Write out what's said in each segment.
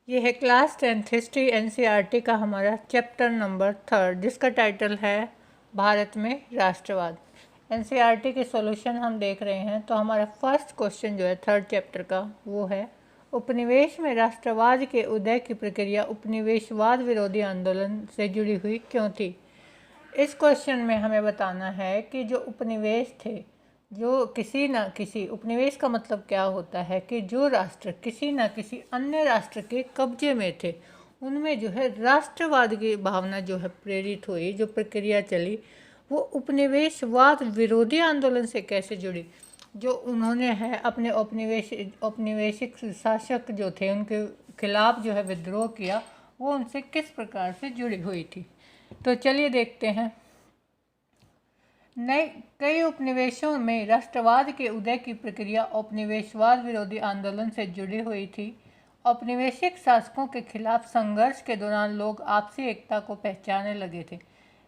ये है class 10th history NCERT का हमारा चैप्टर नंबर 3 जिसका टाइटल है भारत में राष्ट्रवाद। एनसीईआरटी के सॉल्यूशन हम देख रहे हैं। तो हमारा फर्स्ट क्वेश्चन जो है 3rd चैप्टर का वो है, उपनिवेश में राष्ट्रवाद के उदय की प्रक्रिया उपनिवेशवाद विरोधी आंदोलन से जुड़ी हुई क्यों थी। इस क्वेश्चन में हमें बताना है कि जो उपनिवेश थे, जो किसी न किसी, उपनिवेश का मतलब क्या होता है कि जो राष्ट्र किसी न किसी अन्य राष्ट्र के कब्जे में थे, उनमें जो है राष्ट्रवाद की भावना जो है प्रेरित हुई, जो प्रक्रिया चली, वो उपनिवेशवाद विरोधी आंदोलन से कैसे जुड़ी। जो उन्होंने है अपने औपनिवेशिक शासक जो थे उनके खिलाफ जो है विद्रोह किया, वो उनसे किस प्रकार से जुड़ी हुई थी। तो चलिए देखते हैं। नए कई उपनिवेशों में राष्ट्रवाद के उदय की प्रक्रिया औपनिवेशवाद विरोधी आंदोलन से जुड़ी हुई थी। औपनिवेशिक शासकों के खिलाफ संघर्ष के दौरान लोग आपसी एकता को पहचानने लगे थे।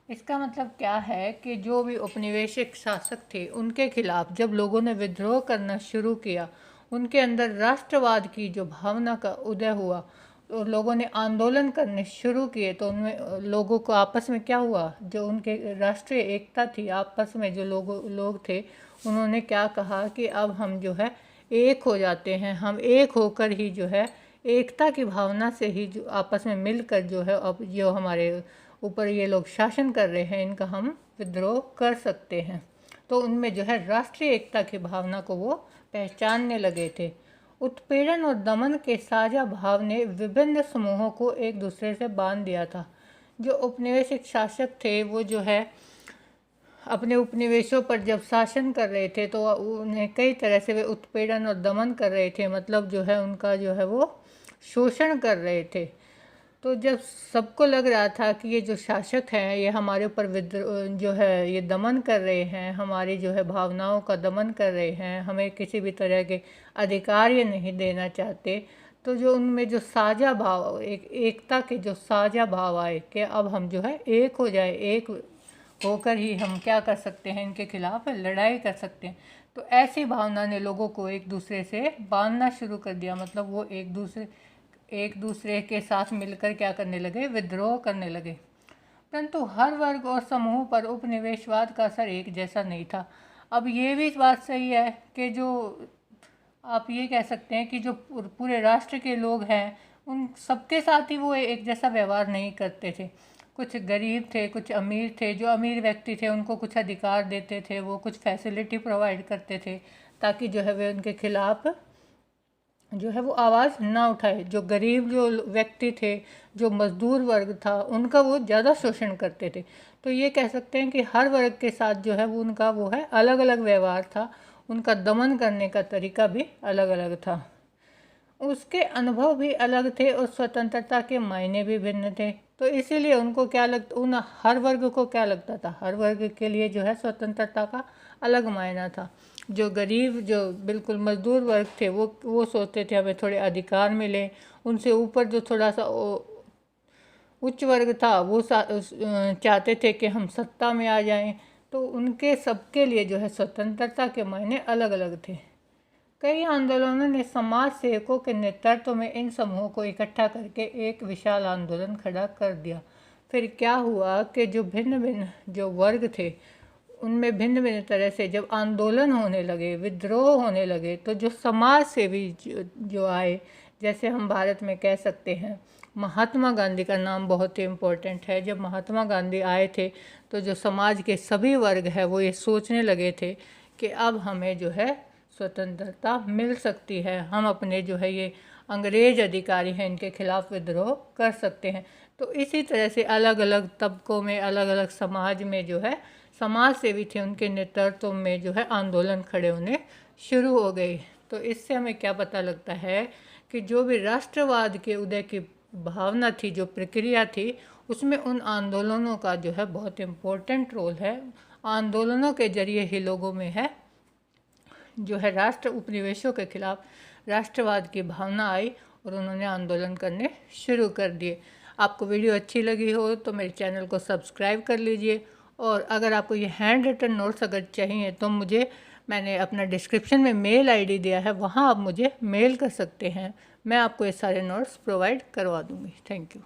इसका मतलब क्या है कि जो भी औपनिवेशिक शासक थे उनके खिलाफ जब लोगों ने विद्रोह करना शुरू किया, उनके अंदर राष्ट्रवाद की जो भावना का उदय हुआ, तो लोगों ने आंदोलन करने शुरू किए। तो उनमें लोगों को आपस में क्या हुआ, जो उनके राष्ट्रीय एकता थी, आपस में जो लोग थे, उन्होंने क्या कहा कि अब हम जो है एक हो जाते हैं। हम एक होकर ही जो है एकता की भावना से ही जो आपस में मिलकर जो है अब जो हमारे ऊपर ये लोग शासन कर रहे हैं, इनका हम विद्रोह कर सकते हैं। तो उनमें जो है राष्ट्रीय एकता की भावना को वो पहचानने लगे थे। उत्पीड़न और दमन के साझा भाव ने विभिन्न समूहों को एक दूसरे से बांध दिया था। जो औपनिवेशिक शासक थे वो जो है अपने उपनिवेशों पर जब शासन कर रहे थे तो उन्हें कई तरह से वे उत्पीड़न और दमन कर रहे थे, मतलब जो है उनका जो है वो शोषण कर रहे थे। तो जब सबको लग रहा था कि ये जो शासक हैं ये हमारे ऊपर जो है ये दमन कर रहे हैं, हमारी जो है भावनाओं का दमन कर रहे हैं, हमें किसी भी तरह के अधिकार ये नहीं देना चाहते, तो जो उनमें जो साझा भाव, एकता के जो साझा भाव आए कि अब हम जो है एक हो जाए, एक होकर ही हम क्या कर सकते हैं, इनके खिलाफ लड़ाई कर सकते हैं। तो ऐसी भावना ने लोगों को एक दूसरे से बांधना शुरू कर दिया, मतलब वो एक दूसरे के साथ मिलकर क्या करने लगे, विद्रोह करने लगे। परंतु हर वर्ग और समूह पर उपनिवेशवाद का असर एक जैसा नहीं था। अब ये भी बात सही है कि जो आप ये कह सकते हैं कि जो पूरे राष्ट्र के लोग हैं उन सबके साथ ही वो एक जैसा व्यवहार नहीं करते थे। कुछ गरीब थे, कुछ अमीर थे। जो अमीर व्यक्ति थे उनको कुछ अधिकार देते थे, वो कुछ फैसिलिटी प्रोवाइड करते थे ताकि जो है वे उनके खिलाफ जो है वो आवाज़ ना उठाए। जो गरीब जो व्यक्ति थे, जो मजदूर वर्ग था, उनका वो ज़्यादा शोषण करते थे। तो ये कह सकते हैं कि हर वर्ग के साथ जो है वो उनका वो है अलग अलग व्यवहार था, उनका दमन करने का तरीका भी अलग अलग था, उसके अनुभव भी अलग थे और स्वतंत्रता के मायने भी भिन्न थे। तो इसीलिए उनको क्या लगता, उन हर वर्ग को क्या लगता था, हर वर्ग के लिए जो है स्वतंत्रता का अलग मायना था। जो गरीब, जो बिल्कुल मजदूर वर्ग थे, वो सोचते थे हमें थोड़े अधिकार मिले। उनसे ऊपर जो थोड़ा सा उच्च वर्ग था वो चाहते थे कि हम सत्ता में आ जाएं। तो उनके सबके लिए जो है स्वतंत्रता के मायने अलग अलग थे। कई आंदोलनों ने समाज सेवकों के नेतृत्व में इन समूहों को इकट्ठा करके एक विशाल आंदोलन खड़ा कर दिया। फिर क्या हुआ कि जो भिन्न भिन्न जो वर्ग थे उनमें भिन्न भिन्न तरह से जब आंदोलन होने लगे, विद्रोह होने लगे, तो जो समाज सेवी जो आए, जैसे हम भारत में कह सकते हैं महात्मा गांधी का नाम बहुत ही इम्पोर्टेंट है। जब महात्मा गांधी आए थे तो जो समाज के सभी वर्ग है वो ये सोचने लगे थे कि अब हमें जो है स्वतंत्रता मिल सकती है, हम अपने जो है ये अंग्रेज अधिकारी हैं इनके खिलाफ विद्रोह कर सकते हैं। तो इसी तरह से अलग अलग तबकों में, अलग अलग समाज में जो है समाज सेवी थे, उनके नेतृत्व में जो है आंदोलन खड़े होने शुरू हो गए। तो इससे हमें क्या पता लगता है कि जो भी राष्ट्रवाद के उदय की भावना थी, जो प्रक्रिया थी, उसमें उन आंदोलनों का जो है बहुत इम्पोर्टेंट रोल है। आंदोलनों के जरिए ही लोगों में है जो है राष्ट्र उपनिवेशों के खिलाफ राष्ट्रवाद की भावना आई और उन्होंने आंदोलन करने शुरू कर दिए। आपको वीडियो अच्छी लगी हो तो मेरे चैनल को सब्सक्राइब कर लीजिए, और अगर आपको ये हैंड रिटन नोट्स अगर चाहिए तो मैंने अपना डिस्क्रिप्शन में मेल आईडी दिया है, वहाँ आप मुझे मेल कर सकते हैं। मैं आपको ये सारे नोट्स प्रोवाइड करवा दूँगी। Thank you.